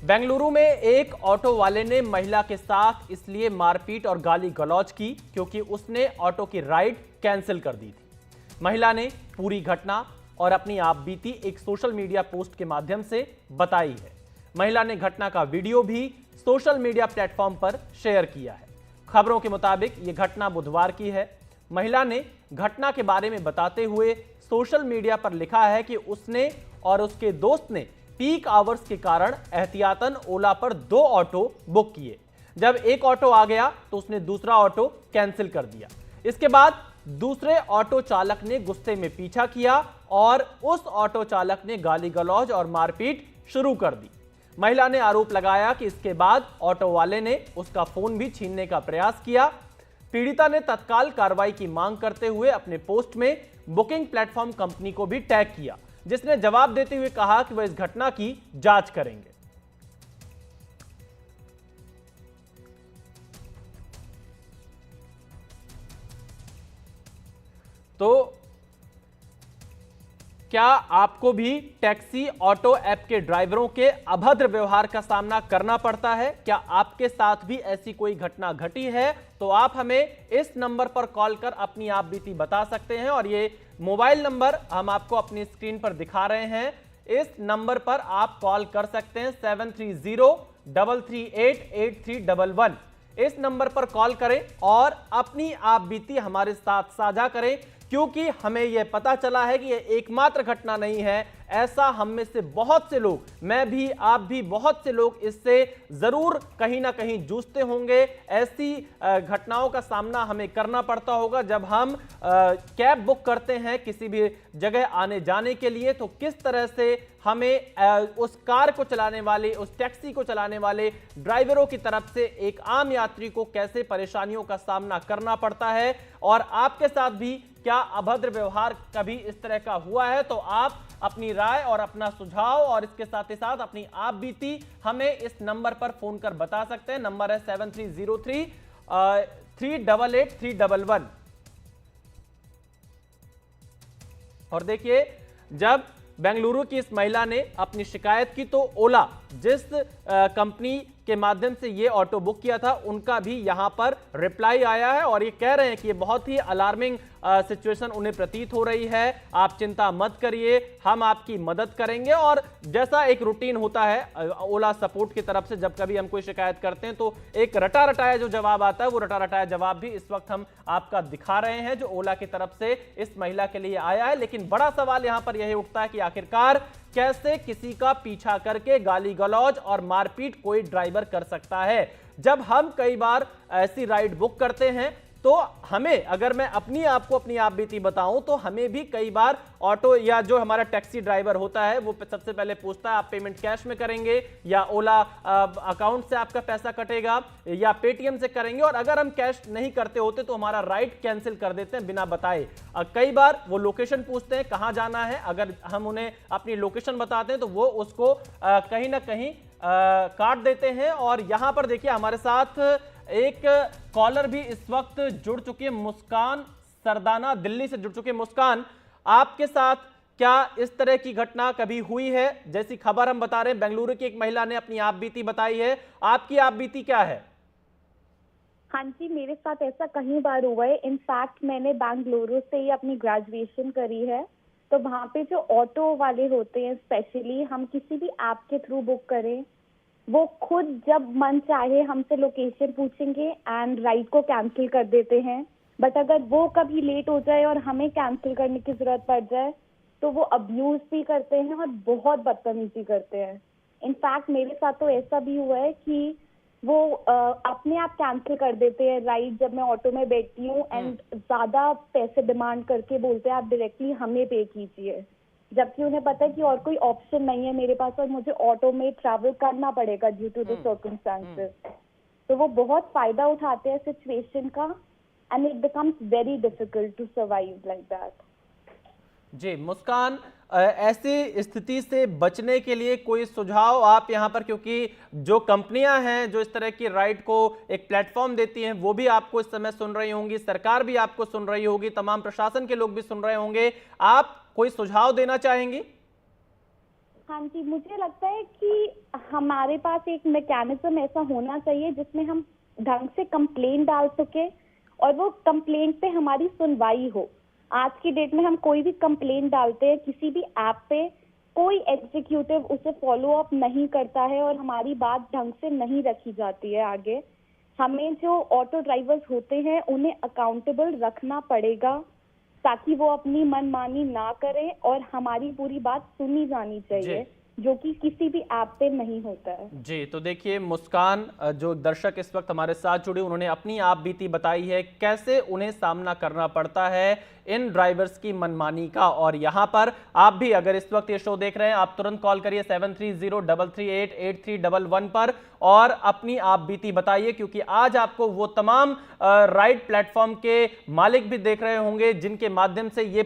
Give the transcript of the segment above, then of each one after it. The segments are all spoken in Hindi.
बेंगलुरु में एक ऑटो वाले ने महिला के साथ इसलिए मारपीट और गाली गलौज की क्योंकि उसने ऑटो की राइड कैंसिल कर दी थी। महिला ने पूरी घटना और अपनी आपबीती एक सोशल मीडिया पोस्ट के माध्यम से बताई है। महिला ने घटना का वीडियो भी सोशल मीडिया प्लेटफॉर्म पर शेयर किया है। खबरों के मुताबिक यह घटना बुधवार की है। महिला ने घटना के बारे में बताते हुए सोशल मीडिया पर लिखा है कि उसने और उसके दोस्त ने पीक आवर्स के कारण एहतियातन ओला पर 2 ऑटो बुक किए। जब एक ऑटो आ गया तो उसने दूसरा ऑटो कैंसिल कर दिया। इसके बाद दूसरे ऑटो चालक ने गुस्से में पीछा किया और उस ऑटो चालक ने गाली गलौज और मारपीट शुरू कर दी। महिला ने आरोप लगाया कि इसके बाद ऑटो वाले ने उसका फोन भी छीनने का प्रयास किया। पीड़िता ने तत्काल कार्रवाई की मांग करते हुए अपने पोस्ट में बुकिंग प्लेटफॉर्म कंपनी को भी टैग किया, जिसने जवाब देते हुए कहा कि वह इस घटना की जांच करेंगे। तो क्या आपको भी टैक्सी ऑटो ऐप के ड्राइवरों के अभद्र व्यवहार का सामना करना पड़ता है? क्या आपके साथ भी ऐसी कोई घटना घटी है? तो आप हमें इस नंबर पर कॉल कर अपनी आपबीती बता सकते हैं और ये मोबाइल नंबर हम आपको अपनी स्क्रीन पर दिखा रहे हैं। इस नंबर पर आप कॉल कर सकते हैं 7303388311। इस नंबर पर कॉल करें और अपनी आपबीती हमारे साथ साझा करें, क्योंकि हमें यह पता चला है कि यह एकमात्र घटना नहीं है। ऐसा हम में से बहुत से लोग, मैं भी, आप भी, बहुत से लोग इससे जरूर कहीं ना कहीं जूझते होंगे। ऐसी घटनाओं का सामना हमें करना पड़ता होगा जब हम कैब बुक करते हैं किसी भी जगह आने जाने के लिए, तो किस तरह से हमें उस कार को चलाने वाले, उस टैक्सी को चलाने वाले ड्राइवरों की तरफ से एक आम यात्री को कैसे परेशानियों का सामना करना पड़ता है। और आपके साथ भी क्या अभद्र व्यवहार कभी इस तरह का हुआ है? तो आप अपनी राय और अपना सुझाव और इसके साथ ही साथ अपनी आपबीती हमें इस नंबर पर फोन कर बता सकते हैं। नंबर है 7303388311। और देखिए, जब बेंगलुरु की इस महिला ने अपनी शिकायत की तो ओला, जिस कंपनी के माध्यम से ये ऑटो बुक किया था, उनका भी यहां पर रिप्लाई आया है और ये कह रहे हैं कि ये बहुत ही अलार्मिंग सिचुएशन उन्हें प्रतीत हो रही है। आप चिंता मत करिए, हम आपकी मदद करेंगे। और जैसा एक रूटीन होता है ओला सपोर्ट की तरफ से, जब कभी हम कोई शिकायत करते हैं तो एक रटा रटाया जो जवाब आता है, वो रटा रटाया जवाब भी इस वक्त हम आपका दिखा रहे हैं, जो ओला की तरफ से इस महिला के लिए आया है। लेकिन बड़ा सवाल यहां पर यह उठता है कि आखिरकार कैसे किसी का पीछा करके गाली गलौज और मारपीट कोई ड्राइवर कर सकता है? जब हम कई बार ऐसी राइड बुक करते हैं तो हमें, अगर मैं आपको अपनी आपबीती बताऊं, तो हमें भी कई बार ऑटो या जो हमारा टैक्सी ड्राइवर होता है वो सबसे पहले पूछता है आप पेमेंट कैश में करेंगे या ओला अकाउंट से आपका पैसा कटेगा या पेटीएम से करेंगे। और अगर हम कैश नहीं करते होते तो हमारा राइड कैंसिल कर देते हैं बिना बताए। कई बार वो लोकेशन पूछते हैं कहां जाना है, अगर हम उन्हें अपनी लोकेशन बताते हैं तो वो उसको कहीं ना कहीं काट देते हैं। और यहां पर देखिए, हमारे साथ एक कॉलर भी इस वक्त जुड़ चुकी है, मुस्कान सरदाना दिल्ली से जुड़ चुकी है। मुस्कान, आपके साथ क्या इस तरह की घटना कभी हुई है? जैसी खबर हम बता रहे हैं, बेंगलुरु की एक महिला ने अपनी आपबीती बताई है, आपकी आपबीती क्या है? हाँ जी, मेरे साथ ऐसा कई बार हुआ है। इनफैक्ट मैंने बेंगलुरु से ही अपनी ग्रेजुएशन करी है, तो वहाँ पे जो ऑटो वाले होते हैं, स्पेशली हम किसी भी ऐप के थ्रू बुक करें, वो खुद जब मन चाहे हमसे लोकेशन पूछेंगे एंड राइड को कैंसिल कर देते हैं। बट अगर वो कभी लेट हो जाए और हमें कैंसिल करने की जरूरत पड़ जाए तो वो अब्यूज भी करते हैं और बहुत बदतमीजी करते हैं। इनफैक्ट मेरे साथ तो ऐसा भी हुआ है कि वो अपने आप कैंसिल कर देते हैं राइड जब मैं ऑटो में बैठती हूँ, एंड ज्यादा पैसे डिमांड करके बोलते हैं आप डायरेक्टली हमें पे कीजिए, जबकि उन्हें पता है कि और कोई ऑप्शन नहीं है मेरे पास और मुझे ऑटो में ट्रैवल करना पड़ेगा ड्यू टू द सर्कमस्टेंसेस। तो वो बहुत फायदा उठाते हैं सिचुएशन का, and it becomes very difficult to survive like that. जी मुस्कान, ऐसी स्थिति से बचने के लिए कोई सुझाव आप यहाँ पर, क्योंकि जो कंपनियां हैं जो इस तरह की राइड को एक प्लेटफॉर्म देती हैं वो भी आपको इस समय सुन रही होंगी, सरकार भी आपको सुन रही होगी, तमाम प्रशासन के लोग भी सुन रहे होंगे, आप कोई सुझाव देना चाहेंगी? हाँ जी, मुझे लगता है कि हमारे पास एक मैकेनिज्म ऐसा होना चाहिए जिसमें हम ढंग से कंप्लेंट डाल सके और वो कंप्लेंट पे हमारी सुनवाई हो। आज की डेट में हम कोई भी कंप्लेंट डालते हैं किसी भी ऐप पे, कोई एग्जीक्यूटिव उसे फॉलो अप नहीं करता है और हमारी बात ढंग से नहीं रखी जाती है आगे। हमें जो ऑटो ड्राइवर्स होते हैं उन्हें अकाउंटेबल रखना पड़ेगा ताकि वो अपनी मनमानी ना करें और हमारी पूरी बात सुनी जानी चाहिए, जो कि किसी भी ऐप पे नहीं होता है। जी, तो देखिए मुस्कान जो दर्शक इस वक्त हमारे साथ जुड़े, उन्होंने अपनी आप बीती बताई है कैसे उन्हें सामना करना पड़ता है इन ड्राइवर्स की मनमानी का। और यहां पर आप भी अगर इस वक्त ये शो देख रहे हैं, आप तुरंत कॉल करिए 7303388311 पर और अपनी आप बीती बताइए, क्योंकि आज आपको वो तमाम राइड प्लेटफॉर्म के मालिक भी देख रहे होंगे जिनके माध्यम से ये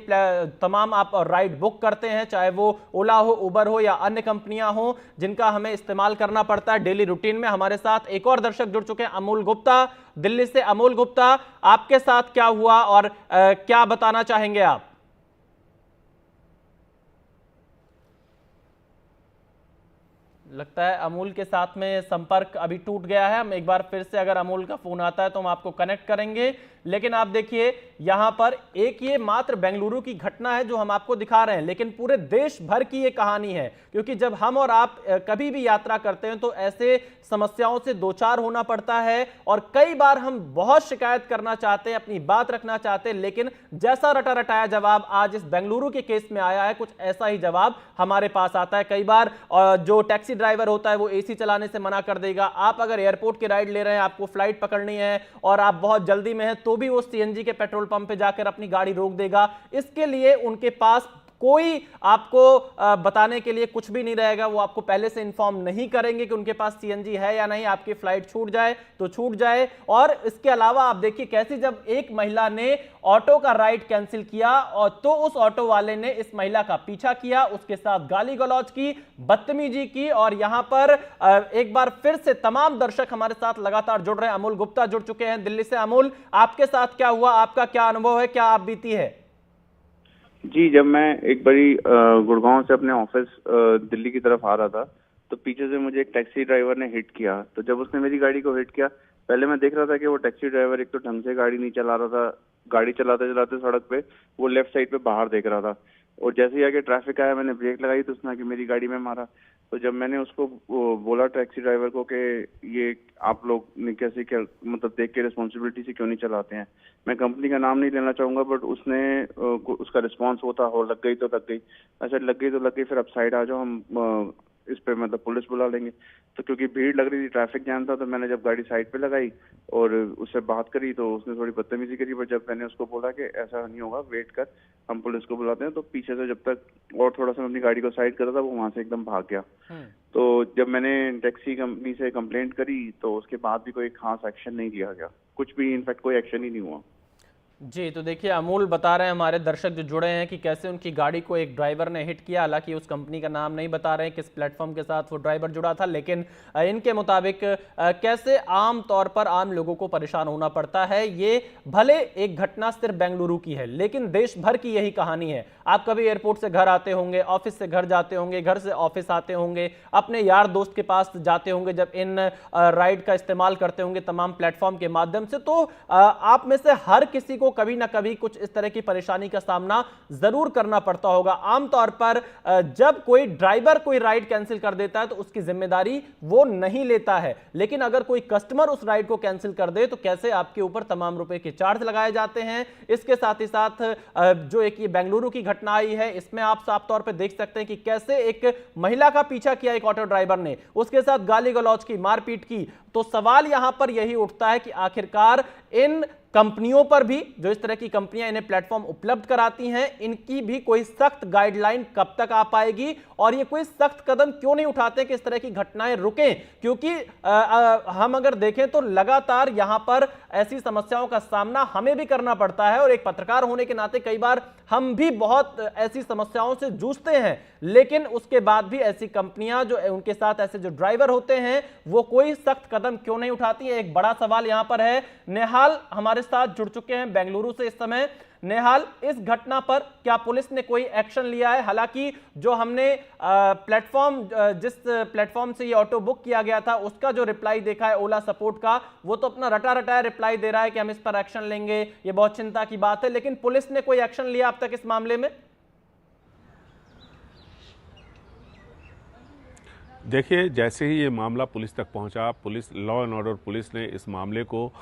तमाम आप राइड बुक करते हैं, चाहे वो ओला हो, उबर हो या अन्य कंपनियां हो जिनका हमें इस्तेमाल करना पड़ता है डेली रूटीन में। हमारे साथ एक और दर्शक जुड़ चुके हैं, अमोल गुप्ता दिल्ली से। अमोल गुप्ता, आपके साथ क्या हुआ और क्या बताना चाहेंगे आप? लगता है अमूल के साथ में संपर्क अभी टूट गया है। हम एक बार फिर से, अगर अमूल का फोन आता है तो हम आपको कनेक्ट करेंगे। लेकिन आप देखिए यहां पर एक ये मात्र बेंगलुरु की घटना है जो हम आपको दिखा रहे हैं, लेकिन पूरे देश भर की ये कहानी है, क्योंकि जब हम और आप कभी भी यात्रा करते हैं तो ऐसे समस्याओं से दो चार होना पड़ता है और कई बार हम बहुत शिकायत करना चाहते हैं, अपनी बात रखना चाहते हैं, लेकिन जैसा रटा रटाया जवाब आज इस बेंगलुरु के केस में आया है, कुछ ऐसा ही जवाब हमारे पास आता है। कई बार जो टैक्सी ड्राइवर होता है वो एसी चलाने से मना कर देगा। आप अगर एयरपोर्ट की राइड ले रहे हैं, आपको फ्लाइट पकड़नी है और आप बहुत जल्दी में हैं, तो भी वो सीएनजी के पेट्रोल पंप पे जाकर अपनी गाड़ी रोक देगा। इसके लिए उनके पास कोई आपको बताने के लिए कुछ भी नहीं रहेगा। वो आपको पहले से इन्फॉर्म नहीं करेंगे कि उनके पास सीएनजी है या नहीं, आपकी फ्लाइट छूट जाए तो छूट जाए। और इसके अलावा आप देखिए कैसे जब एक महिला ने ऑटो का राइड कैंसिल किया और तो उस ऑटो वाले ने इस महिला का पीछा किया, उसके साथ गाली गलौज की, बदतमीजी की। और यहां पर एक बार फिर से तमाम दर्शक हमारे साथ लगातार जुड़ रहे हैं। अमोल गुप्ता जुड़ चुके हैं दिल्ली से। अमोल, आपके साथ क्या हुआ, आपका क्या अनुभव है, क्या आप बीती है? जी, जब मैं एक बारी गुड़गांव से अपने ऑफिस दिल्ली की तरफ आ रहा था तो पीछे से मुझे एक टैक्सी ड्राइवर ने हिट किया। तो जब उसने मेरी गाड़ी को हिट किया, पहले मैं देख रहा था कि वो टैक्सी ड्राइवर एक तो ढंग से गाड़ी नहीं चला रहा था, गाड़ी चलाते चलाते सड़क पे वो लेफ्ट साइड पे बाहर देख रहा था। और जैसे ही आगे ट्रैफिक आया, मैंने ब्रेक लगाई तो उसने आके मेरी गाड़ी में मारा। तो जब मैंने उसको बोला टैक्सी ड्राइवर को कि ये आप लोग ने कैसे, क्या मतलब देख के रिस्पॉन्सिबिलिटी से क्यों नहीं चलाते हैं, मैं कंपनी का नाम नहीं लेना चाहूंगा, बट उसने उसका रिस्पॉन्स होता हो लग गई तो लग गई, अच्छा लग गई तो लग गई, फिर अब साइड आ जाओ, हम इस पे मतलब पुलिस बुला लेंगे। तो क्योंकि भीड़ लग रही थी, ट्रैफिक जाम था, तो मैंने जब गाड़ी साइड पे लगाई और उससे बात करी तो उसने थोड़ी बदतमीजी करी। पर जब मैंने उसको बोला कि ऐसा नहीं होगा, वेट कर, हम पुलिस को बुलाते हैं, तो पीछे से जब तक और थोड़ा सा अपनी गाड़ी को साइड कर रहा था, वो वहां से एकदम भाग गया। तो जब मैंने टैक्सी कंपनी से कंप्लेंट करी तो उसके बाद भी कोई खास एक्शन नहीं लिया गया, कुछ भी, इनफैक्ट कोई एक्शन ही नहीं हुआ। जी, तो देखिए अमूल बता रहे हैं, हमारे दर्शक जो जुड़े हैं, कि कैसे उनकी गाड़ी को एक ड्राइवर ने हिट किया। हालांकि उस कंपनी का नाम नहीं बता रहे हैं किस प्लेटफॉर्म के साथ वो ड्राइवर जुड़ा था, लेकिन इनके मुताबिक कैसे आम तौर पर आम लोगों को परेशान होना पड़ता है। ये भले एक घटना सिर्फ बेंगलुरु की है, लेकिन देश भर की यही कहानी है। आप कभी एयरपोर्ट से घर आते होंगे, ऑफिस से घर जाते होंगे, घर से ऑफिस आते होंगे, अपने यार दोस्त के पास जाते होंगे जब इन राइड का इस्तेमाल करते होंगे तमाम प्लेटफॉर्म के माध्यम से, तो आप में से हर किसी को कभी ना कभी कुछ इस तरह की परेशानी का सामना जरूर करना पड़ता होगा। आमतौर पर जब कोई ड्राइवर कोई राइड कैंसिल कर देता है तो उसकी जिम्मेदारी वो नहीं लेता है, लेकिन अगर कोई कस्टमर उस राइड को कैंसिल कर दे तो कैसे आपके ऊपर तमाम रुपए के चार्ज लगाए जाते हैं। इसके साथ ही साथ जो एक ये बेंगलुरु की घटना आई है, इसमें आप साफ तौर पर देख सकते हैं कि कैसे एक महिला का पीछा किया एक ऑटो ड्राइवर ने, उसके साथ गाली गलौज की, मारपीट की। तो सवाल यहां पर यही उठता है कि आखिरकार इन कंपनियों पर भी, जो इस तरह की कंपनियां इन्हें प्लेटफॉर्म उपलब्ध कराती हैं, इनकी भी कोई सख्त गाइडलाइन कब तक आ पाएगी और ये कोई सख्त कदम क्यों नहीं उठाते कि इस तरह की घटनाएं रुकें। क्योंकि हम अगर देखें तो लगातार यहां पर ऐसी समस्याओं का सामना हमें भी करना पड़ता है और एक पत्रकार होने के नाते कई बार हम भी बहुत ऐसी समस्याओं से जूझते हैं, लेकिन उसके बाद भी ऐसी कंपनियां जो उनके साथ ऐसे जो ड्राइवर होते हैं वो कोई सख्त कदम क्यों नहीं उठाती है। एक बड़ा सवाल यहां पर है। नेहाल हमारे हमारे साथ जुड़ चुके हैं बेंगलुरु से इस समय। नेहाल, इस घटना पर क्या पुलिस ने कोई एक्शन लिया है? हालांकि जो हमने जिस प्लेटफॉर्म से ये ऑटो बुक किया गया था उसका जो रिप्लाई देखा है ओला सपोर्ट का, वो तो अपना रटा रटाया रिप्लाई दे रहा है कि हम इस पर एक्शन लेंगे, ये बहुत चिंता की बात है, लेकिन पुलिस ने कोई एक्शन लिया अब तक इस मामले में? देखिए, जैसे ही ये मामला पुलिस तक पहुंचा, police, law and order police ने इस मामले को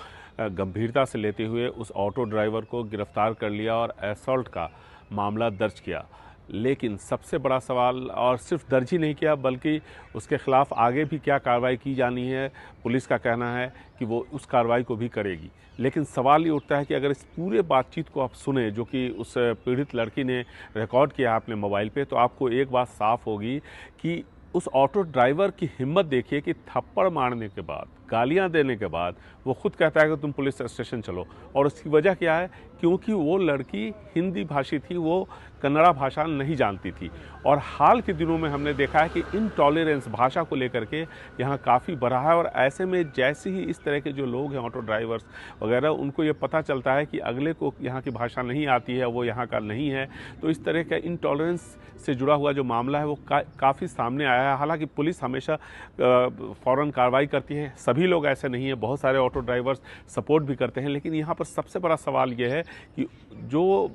गंभीरता से लेते हुए उस ऑटो ड्राइवर को गिरफ्तार कर लिया और असॉल्ट का मामला दर्ज किया। लेकिन सबसे बड़ा सवाल, और सिर्फ दर्ज ही नहीं किया बल्कि उसके खिलाफ आगे भी क्या कार्रवाई की जानी है, पुलिस का कहना है कि वो उस कार्रवाई को भी करेगी। लेकिन सवाल ये उठता है कि अगर इस पूरे बातचीत को आप सुने जो कि उस पीड़ित लड़की ने रिकॉर्ड किया अपने मोबाइल पे, तो आपको एक बात साफ होगी कि उस ऑटो ड्राइवर की हिम्मत देखिए कि थप्पड़ मारने के बाद, गालियां देने के बाद वो खुद कहता है कि तुम पुलिस स्टेशन चलो। और उसकी वजह क्या है? क्योंकि वो लड़की हिंदी भाषी थी, वो कन्नड़ा भाषा नहीं जानती थी। और हाल के दिनों में हमने देखा है कि इनटॉलरेंस भाषा को लेकर के यहाँ काफ़ी बढ़ा है। और ऐसे में जैसे ही इस तरह के जो लोग हैं, ऑटो ड्राइवर्स वगैरह, उनको ये पता चलता है कि अगले को यहाँ की भाषा नहीं आती है, वो यहाँ का नहीं है, तो इस तरह का इनटॉलरेंस से जुड़ा हुआ जो मामला है वो काफ़ी सामने आया है। हालांकि पुलिस हमेशा फ़ौरन कार्रवाई करती है, सभी लोग ऐसे नहीं हैं, बहुत सारे ऑटो ड्राइवर्स सपोर्ट भी करते हैं। लेकिन यहाँ पर सबसे बड़ा सवाल ये है कि जो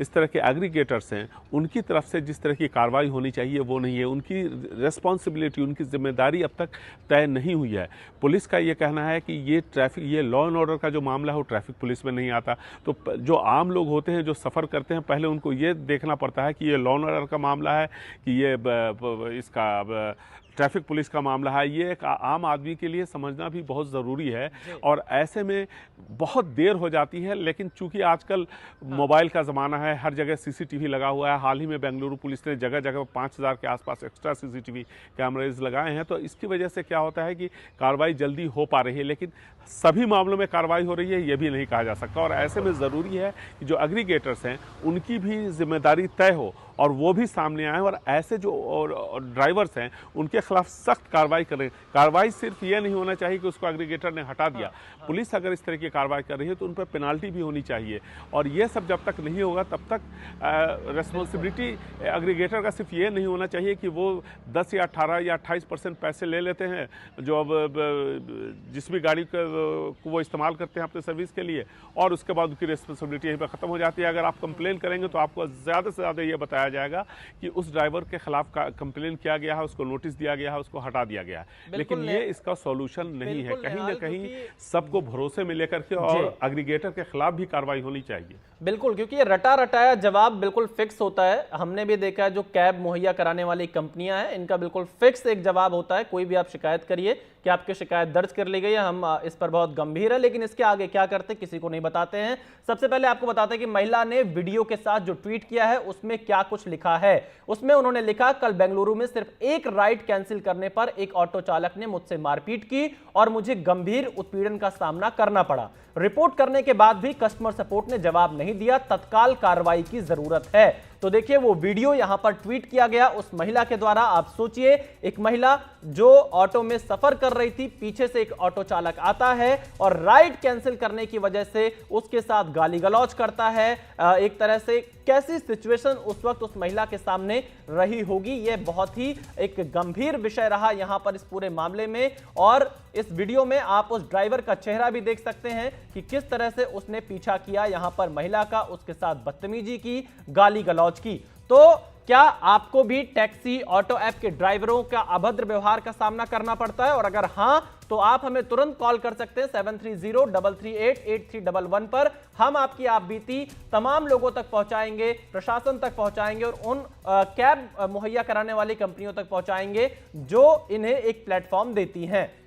इस तरह के एग्रीगेटर्स हैं, उनकी तरफ से जिस तरह की कार्रवाई होनी चाहिए वो नहीं है। उनकी रिस्पॉन्सिबिलिटी, उनकी जिम्मेदारी अब तक तय नहीं हुई है। पुलिस का ये कहना है कि ये लॉ एंड ऑर्डर का जो मामला है वो ट्रैफिक पुलिस में नहीं आता। तो जो आम लोग होते हैं, जो सफ़र करते हैं, पहले उनको ये देखना पड़ता है कि ये लॉ एंड ऑर्डर का मामला है कि ये इसका ट्रैफिक पुलिस का मामला है। ये एक आम आदमी के लिए समझना भी बहुत ज़रूरी है। और ऐसे में बहुत देर हो जाती है। लेकिन चूंकि आजकल मोबाइल का ज़माना है, हर जगह सीसीटीवी लगा हुआ है। हाल ही में बेंगलुरु पुलिस ने जगह जगह 5000 के आसपास एक्स्ट्रा सीसीटीवी कैमरेज लगाए हैं। तो इसकी वजह से क्या होता है कि कार्रवाई जल्दी हो पा रही है। लेकिन सभी मामलों में कार्रवाई हो रही है ये भी नहीं कहा जा सकता। और ऐसे में ज़रूरी है कि जो एग्रीगेटर्स हैं उनकी भी जिम्मेदारी तय हो और वो भी सामने आए। और ऐसे जो ड्राइवर्स हैं उनके खिलाफ सख्त कार्रवाई करें। कार्रवाई सिर्फ ये नहीं होना चाहिए कि उसको एग्रीगेटर ने हटा दिया। पुलिस अगर इस तरह की कार्रवाई कर रही है तो उन पर पेनाल्टी भी होनी चाहिए। और ये सब जब तक नहीं होगा तब तक रिस्पॉन्सिबिलिटी एग्रीगेटर का सिर्फ ये नहीं होना चाहिए कि वो 10 या 18 या 28% पैसे ले लेते हैं जो अब जिस भी गाड़ी को वो इस्तेमाल करते हैं अपने सर्विस के लिए, और उसके बाद उनकी रिस्पॉन्सिबिलिटी यहीं पर ख़त्म हो जाती है। अगर आप कंप्लेन करेंगे तो आपको ज़्यादा से ज़्यादा ये बताया जाएगा कि उस ड्राइवर के खिलाफ कंप्लेन किया गया है, उसको नोटिस दिया गया है, उसको हटा दिया गया है। लेकिन ये इसका सॉल्यूशन नहीं है। कहीं ना कहीं सबको भरोसे में लेकर के और एग्रीगेटर के खिलाफ भी कार्रवाई होनी चाहिए। बिल्कुल, क्योंकि ये रटा रटाया जवाब बिल्कुल फिक्स होता है। हमने भी देखा है जो कैब मुहैया कराने वाली कंपनियां हैं, इनका बिल्कुल फिक्स एक जवाब होता है। कोई भी आप शिकायत करिए कि आपकी शिकायत दर्ज कर ली गई है, हम इस पर बहुत गंभीर है, लेकिन इसके आगे क्या करते किसी को नहीं बताते हैं। सबसे पहले आपको बताते हैं कि महिला ने वीडियो के साथ जो ट्वीट किया है उसमें क्या कुछ लिखा है। उसमें उन्होंने लिखा, कल बेंगलुरु में सिर्फ एक राइड कैंसिल करने पर एक ऑटो चालक ने मुझसे मारपीट की और मुझे गंभीर उत्पीड़न का सामना करना पड़ा। रिपोर्ट करने के बाद भी कस्टमर सपोर्ट ने जवाब नहीं दिया, तत्काल कार्रवाई की जरूरत है। तो देखिए वो वीडियो यहां पर ट्वीट किया गया उस महिला के द्वारा। आप सोचिए, एक महिला जो ऑटो में सफर कर रही थी, पीछे से एक ऑटो चालक आता है और राइड कैंसिल करने की वजह से उसके साथ गाली गलौज करता है। एक तरह से कैसी सिचुएशन उस वक्त उस महिला के सामने रही होगी, यह बहुत ही एक गंभीर विषय रहा यहां पर इस पूरे मामले में। और इस वीडियो में आप उस ड्राइवर का चेहरा भी देख सकते हैं कि किस तरह से उसने पीछा किया यहां पर महिला का, उसके साथ बदतमीजी की, गाली गलौज की। तो क्या आपको भी टैक्सी ऑटो ऐप के ड्राइवरों का अभद्र व्यवहार का सामना करना पड़ता है? और अगर हां तो आप हमें तुरंत कॉल कर सकते हैं 7303388311 पर। हम आपकी आप बीती तमाम लोगों तक पहुंचाएंगे, प्रशासन तक पहुंचाएंगे और उन कैब मुहैया कराने वाली कंपनियों तक पहुंचाएंगे जो इन्हें एक प्लेटफॉर्म देती हैं।